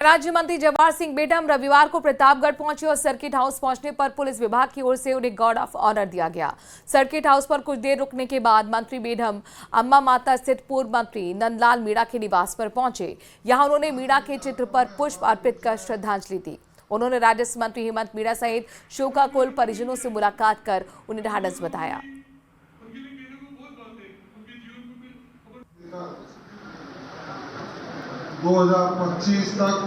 राज्य मंत्री जवाहर सिंह बेडम रविवार को प्रतापगढ़ पहुंचे और सर्किट हाउस पहुंचने पर पुलिस विभाग की ओर से उन्हें गार्ड ऑफ ऑनर दिया गया। सर्किट हाउस पर कुछ देर रुकने के बाद मंत्री बेडम अम्मा माता स्थित पूर्व मंत्री नंदलाल मीणा के निवास पर पहुंचे। यहां उन्होंने मीणा के चित्र पर पुष्प अर्पित कर श्रद्धांजलि दी। उन्होंने राजस्व मंत्री हेमंत मीणा सहित शोकाकुल परिजनों से मुलाकात कर उन्हें ढांढस बताया। 2025 तक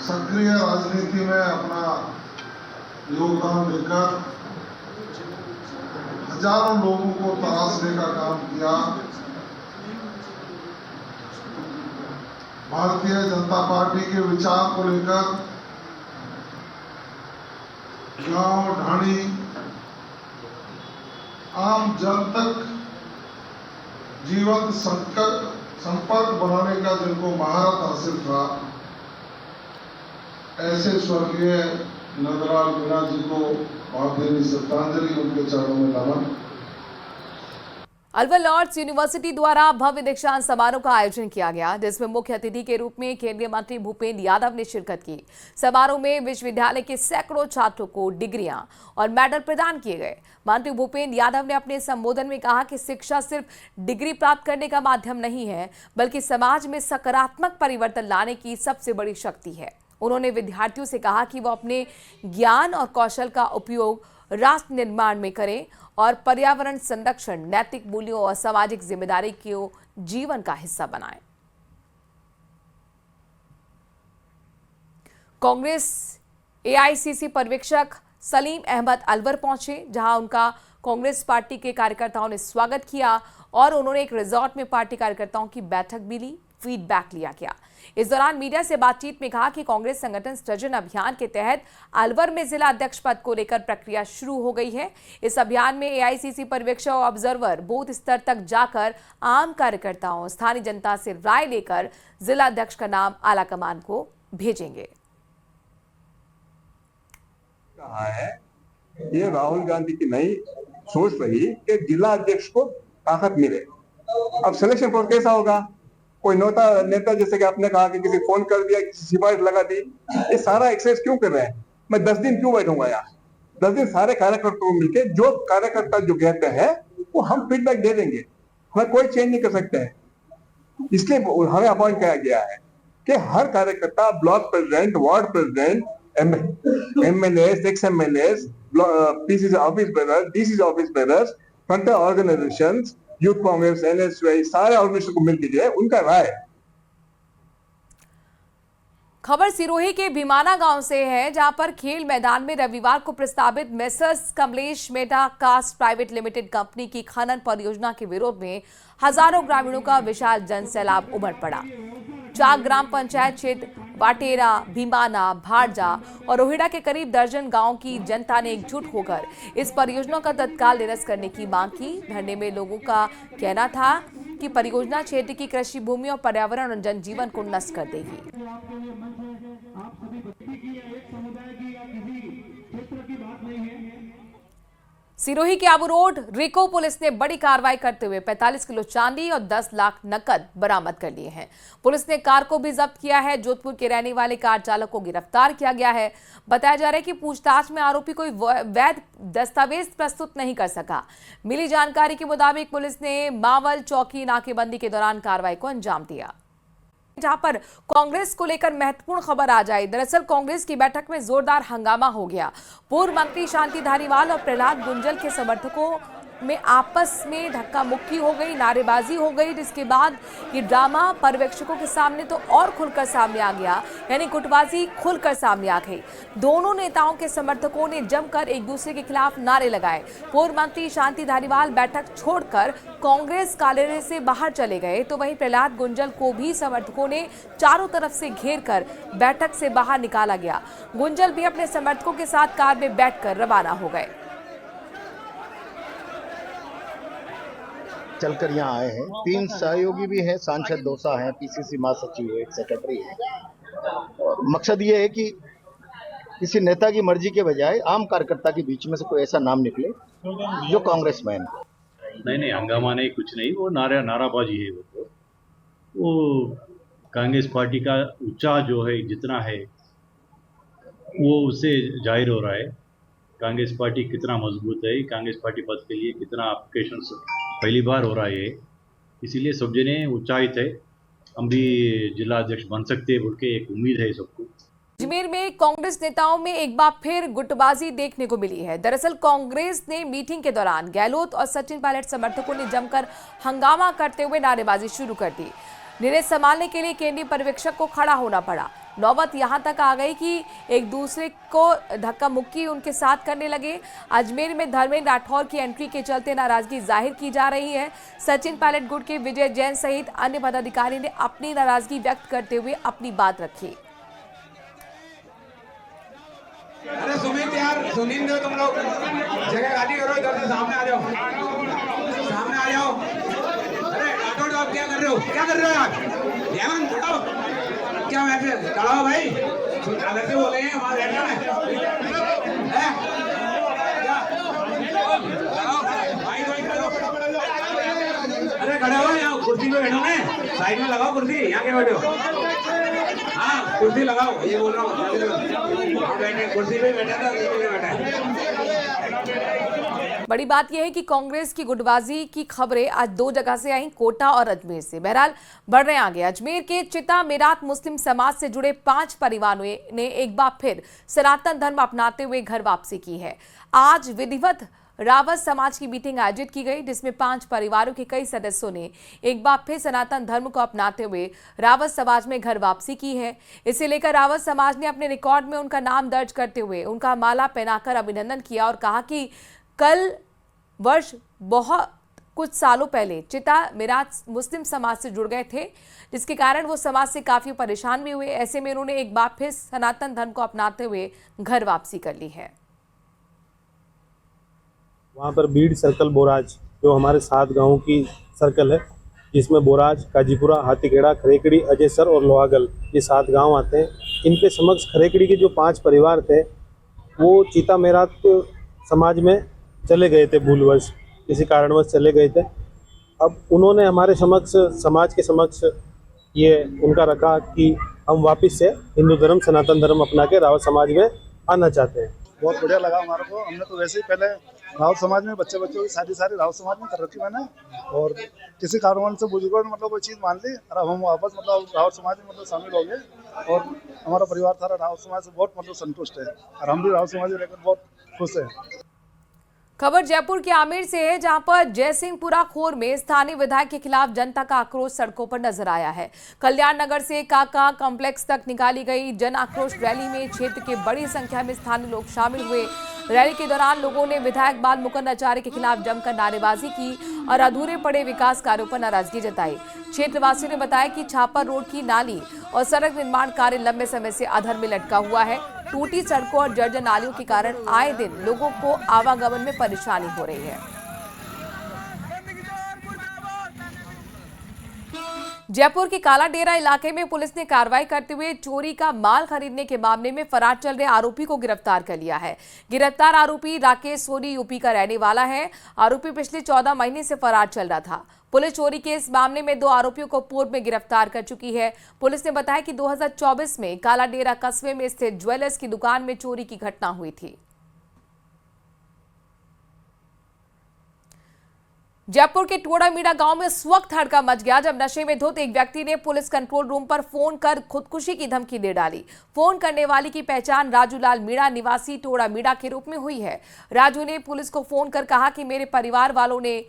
सक्रिय राजनीति में अपना योगदान देकर हजारों लोगों को तराशने का काम किया। भारतीय जनता पार्टी के विचार को लेकर गांव ढाणी आम जन तक जीवंत संपर्क बनाने का जिनको महारत हासिल था, ऐसे स्वर्गीय नंदलाल मीणा जी को भावभीनी श्रद्धांजलि, उनके चरणों में नमन। अलवर लॉर्ड्स यूनिवर्सिटी द्वारा भव्य दीक्षांत समारोह का आयोजन किया गया, जिसमें मुख्य अतिथि के रूप में केंद्रीय मंत्री भूपेंद्र यादव ने शिरकत की। समारोह में विश्वविद्यालय के सैकड़ों छात्रों को डिग्रियां और मेडल प्रदान किए गए। मंत्री भूपेंद्र यादव ने अपने संबोधन में कहा कि शिक्षा सिर्फ डिग्री प्राप्त करने का माध्यम नहीं है, बल्कि समाज में सकारात्मक परिवर्तन लाने की सबसे बड़ी शक्ति है। उन्होंने विद्यार्थियों से कहा कि वो अपने ज्ञान और कौशल का उपयोग राष्ट्र निर्माण में करें और पर्यावरण संरक्षण, नैतिक मूल्यों और सामाजिक जिम्मेदारी को जीवन का हिस्सा बनाएं। कांग्रेस एआईसीसी पर्यवेक्षक सलीम अहमद अलवर पहुंचे, जहां उनका कांग्रेस पार्टी के कार्यकर्ताओं ने स्वागत किया और उन्होंने एक रिजॉर्ट में पार्टी कार्यकर्ताओं की बैठक भी ली, फीडबैक लिया गया। इस दौरान मीडिया से बातचीत में कहा कि कांग्रेस संगठन सृजन अभियान के तहत अलवर में जिला अध्यक्ष पद को लेकर प्रक्रिया शुरू हो गई है। इस अभियान में एआईसीसी पर्यवेक्षक और ऑब्जर्वर बूथ स्तर तक जाकर आम कार्यकर्ताओं, स्थानीय जनता से राय लेकर जिला अध्यक्ष का नाम आलाकमान को भेजेंगे। कहा है ये राहुल गांधी की नई सोच रही कि जिला अध्यक्ष को ताकत मिले। अब सिलेक्शन प्रोसेस कैसा होगा? कोई नेता जैसे कि आपने कहा कि किसी फोन कर दिया, किसी सिफारिश लगा दी, ये सारा एक्सरसाइज क्यों कर रहे हैं? मैं 10 दिन क्यों बैठूंगा यहाँ? 10 दिन सारे कार्यकर्ताओं को मिलकर जो कार्यकर्ता जो कहते हैं वो हम फीडबैक दे देंगे। हमें कोई चेंज नहीं कर सकते हैं। इसलिए हमें अपॉइंट किया गया है कि हर कार्यकर्ता, block president, ward president, MLA, ex MLA, PCC office bearer, DCC bearer bearers, frontal organisations, youth Congress, NSY, सारे ऑर्गेनाइजेशन को मिलकर जो है उनका राय। खबर सिरोही के भीमाना गांव से है, जहां पर खेल मैदान में रविवार को प्रस्तावित Messrs Kamlesh Meta Cast private limited company की खनन परियोजना के विरोध में हजारों ग्रामीणों का विशाल जनसैलाब उमड़ पड़ा। 4 ग्राम पंचायत क्षेत्र वाटेरा, भीमाना, भाड़जा और रोहिड़ा के करीब दर्जन गांव की जनता ने एकजुट होकर इस परियोजना का तत्काल निरस्त करने की मांग की। धरने में लोगों का कहना था कि परियोजना क्षेत्र की कृषि भूमि और पर्यावरण और जनजीवन को नष्ट कर देगी। सिरोही के आबू रोड रिको पुलिस ने बड़ी कार्रवाई करते हुए 45 किलो चांदी और 10 लाख नकद बरामद कर लिए हैं। पुलिस ने कार को भी जब्त किया है। जोधपुर के रहने वाले कार चालक को गिरफ्तार किया गया है। बताया जा रहा है कि पूछताछ में आरोपी कोई वैध दस्तावेज प्रस्तुत नहीं कर सका। मिली जानकारी के मुताबिक पुलिस ने मावल चौकी नाकेबंदी के दौरान कार्रवाई को अंजाम दिया। जहां पर कांग्रेस को लेकर महत्वपूर्ण खबर आ जाए। दरअसल कांग्रेस की बैठक में जोरदार हंगामा हो गया। पूर्व मंत्री शांति धारीवाल और प्रहलाद गुंजल के समर्थकों में आपस में धक्का मुक्की हो गई, नारेबाजी हो गई, जिसके बाद ये ड्रामा पर्यवेक्षकों के सामने तो और खुलकर सामने आ गया, यानी गुटबाजी खुलकर सामने आ गई। दोनों नेताओं के समर्थकों ने जमकर एक दूसरे के खिलाफ नारे लगाए। पूर्व मंत्री शांति धारीवाल बैठक छोड़कर कांग्रेस कार्यालय से बाहर चले गए, तो वहीं प्रहलाद गुंजल को भी समर्थकों ने चारों तरफ से घेर कर बैठक से बाहर निकाला गया। गुंजल भी अपने समर्थकों के साथ कार में बैठकर रवाना हो गए। चलकर यहाँ आए हैं। 3 सहयोगी भी हैं, सांसद दोसा हैं, पीसीसी महासचिव है, एक सेक्रेटरी है। और मकसद ये है कि किसी नेता की मर्जी के बजाय आम कार्यकर्ता के बीच में से कोई ऐसा नाम निकले जो कांग्रेसमैन। नहीं, हंगामा नहीं, कुछ नहीं, वो नाराबाजी है। वो कांग्रेस पार्टी का उत्साह जो है जितना है वो उससे जाहिर हो रहा है। कांग्रेस पार्टी कितना मजबूत है, कांग्रेस पार्टी पद के लिए कितना एप्लीकेशन पहली बार हो रहा है, इसीलिए सब जने उत्साहित है। हम भी जिला अध्यक्ष बन सकते हैं बोल के एक उम्मीद है सबको। अजमेर में कांग्रेस नेताओं में एक बार फिर गुटबाजी देखने को मिली है। दरअसल कांग्रेस ने मीटिंग के दौरान गहलोत और सचिन पायलट समर्थकों ने जमकर हंगामा करते हुए नारेबाजी शुरू कर दी। निर्णय संभालने के लिए केंद्रीय पर्यवेक्षक को खड़ा होना पड़ा। नौबत यहां तक आ गई कि एक दूसरे को धक्का मुक्की उनके साथ करने लगे। अजमेर में धर्मेंद्र राठौर की एंट्री के चलते नाराजगी जाहिर की जा रही है। सचिन पायलट गुट के विजय जैन सहित अन्य पदाधिकारी ने अपनी नाराजगी व्यक्त करते हुए अपनी बात रखी। अरे सुमित यार, सुनील दो तुम लोग, जगह खाली करो, इधर से सामने आ जाओ, सामने आ जाओ। अरे राठौड़ आप क्या कर रहे हो, क्या कर रहे हो यार? हेमंत खड़ो, क्या बैठे खड़ा हो भाई, अलग से बोलेंगे हमारे बैठना है भाई, कोई खड़ो। अरे खड़े हो, यहाँ कुर्सी पे बैठो, मैं साइड में लगाओ कुर्सी, यहाँ के बैठे हो? हाँ कुर्सी लगाओ, ये बोल रहा हूँ, बैठे कुर्सी पे बैठा था, बड़ी बात यह है कि कांग्रेस की गुटबाजी की खबरें आज दो जगह से आई, कोटा और अजमेर से। बहरहाल बढ़ रहे आगे। अजमेर के चिता मेरात मुस्लिम समाज से जुड़े 5 परिवारों ने एक बार फिर सनातन धर्म अपनाते हुए घर वापसी की है। आज विधिवत रावत समाज की मीटिंग आयोजित की गई, जिसमें 5 परिवारों के कई सदस्यों ने एक बार फिर सनातन धर्म को अपनाते हुए रावत समाज में घर वापसी की है। इसे लेकर रावत समाज ने अपने रिकॉर्ड में उनका नाम दर्ज करते हुए उनका माला पहनाकर अभिनंदन किया और कहा कि कल वर्ष बहुत कुछ सालों पहले चिता मेरात मुस्लिम समाज से जुड़ गए थे, जिसके कारण वो समाज से काफी परेशान भी हुए। ऐसे में उन्होंने एक बार फिर सनातन धर्म को अपनाते हुए घर वापसी कर ली है। वहाँ पर बीड़ सर्कल बोराज, जो हमारे 7 गाँव की सर्कल है, जिसमें बोराज, काजीपुरा, हाथीखेड़ा, खरेकड़ी, अजयसर और लोहागल, ये 7 गांव आते हैं। इनके समक्ष खरेकड़ी के जो 5 परिवार थे वो चीता मेरात समाज में चले गए थे, भूलवश किसी कारणवश चले गए थे। अब उन्होंने हमारे समक्ष, समाज के समक्ष ये उनका रखा कि हम वापस से हिंदू धर्म, सनातन धर्म अपना के रावत समाज में आना चाहते हैं। बहुत बढ़िया लगा हमारे को। हमने तो वैसे ही पहले रावत समाज में बच्चों की शादी सारी रावत समाज में कर रखी मैंने, और किसी कारणवश से बुजुर्गों ने मतलब वो चीज़ मान ली और अब हम वापस मतलब रावत समाज में मतलब शामिल हो गए, और हमारा परिवार सारा रावत समाज से बहुत मतलब संतुष्ट है, और हम भी रावत समाज में रहकर बहुत खुश हैं। खबर जयपुर के आमेर से है, जहां पर जयसिंहपुरा खोर में स्थानीय विधायक के खिलाफ जनता का आक्रोश सड़कों पर नजर आया है। कल्याण नगर से काका कॉम्प्लेक्स तक निकाली गई जन आक्रोश रैली में क्षेत्र के बड़ी संख्या में स्थानीय लोग शामिल हुए। रैली के दौरान लोगों ने विधायक बाल मुकुंद आचार्य के खिलाफ जमकर नारेबाजी की और अधूरे पड़े विकास कार्यों पर नाराजगी जताई। क्षेत्रवासियों ने बताया कि छापर रोड की नाली और सड़क निर्माण कार्य लंबे समय से अधर में लटका हुआ है। टूटी सड़कों और जर्जर नालियों के कारण आए दिन लोगों को आवागमन में परेशानी हो रही है। जयपुर के काला डेरा इलाके में पुलिस ने कार्रवाई करते हुए चोरी का माल खरीदने के मामले में फरार चल रहे आरोपी को गिरफ्तार कर लिया है। गिरफ्तार आरोपी राकेश सोनी यूपी का रहने वाला है। आरोपी पिछले 14 महीने से फरार चल रहा था। पुलिस चोरी के इस मामले में 2 आरोपियों को पूर्व में गिरफ्तार कर चुकी है। पुलिस ने बताया कि 2024 में काला डेरा कस्बे में स्थित ज्वेलर्स की दुकान में चोरी की घटना हुई थी। जयपुर के टोड़ामीड़ा गांव में उस वक्त हड़कंप मच गया जब नशे में धुत एक व्यक्ति ने पुलिस कंट्रोल रूम पर फोन कर खुदकुशी की धमकी दे डाली। फोन करने वाली की पहचान राजूलाल मीणा निवासी टोड़ामीड़ा के रूप में हुई है। राजू ने पुलिस को फोन कर कहा कि मेरे परिवार वालों ने,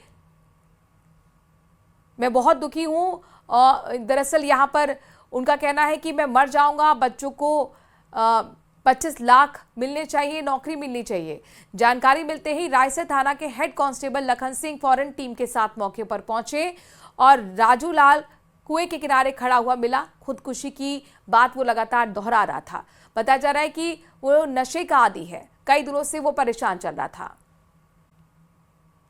मैं बहुत दुखी हूं। दरअसल यहां पर उनका कहना है कि मैं मर जाऊंगा, बच्चों को 25 लाख मिलने चाहिए, नौकरी मिलनी चाहिए। जानकारी मिलते ही रायसर थाना के हेड कांस्टेबल लखन सिंह फौरन टीम के साथ मौके पर पहुंचे और राजू लाल कुएं के किनारे खड़ा हुआ मिला। खुदकुशी की बात वो लगातार दोहरा रहा था। बताया जा रहा है कि वो नशे का आदी है, कई दिनों से वो परेशान चल रहा था।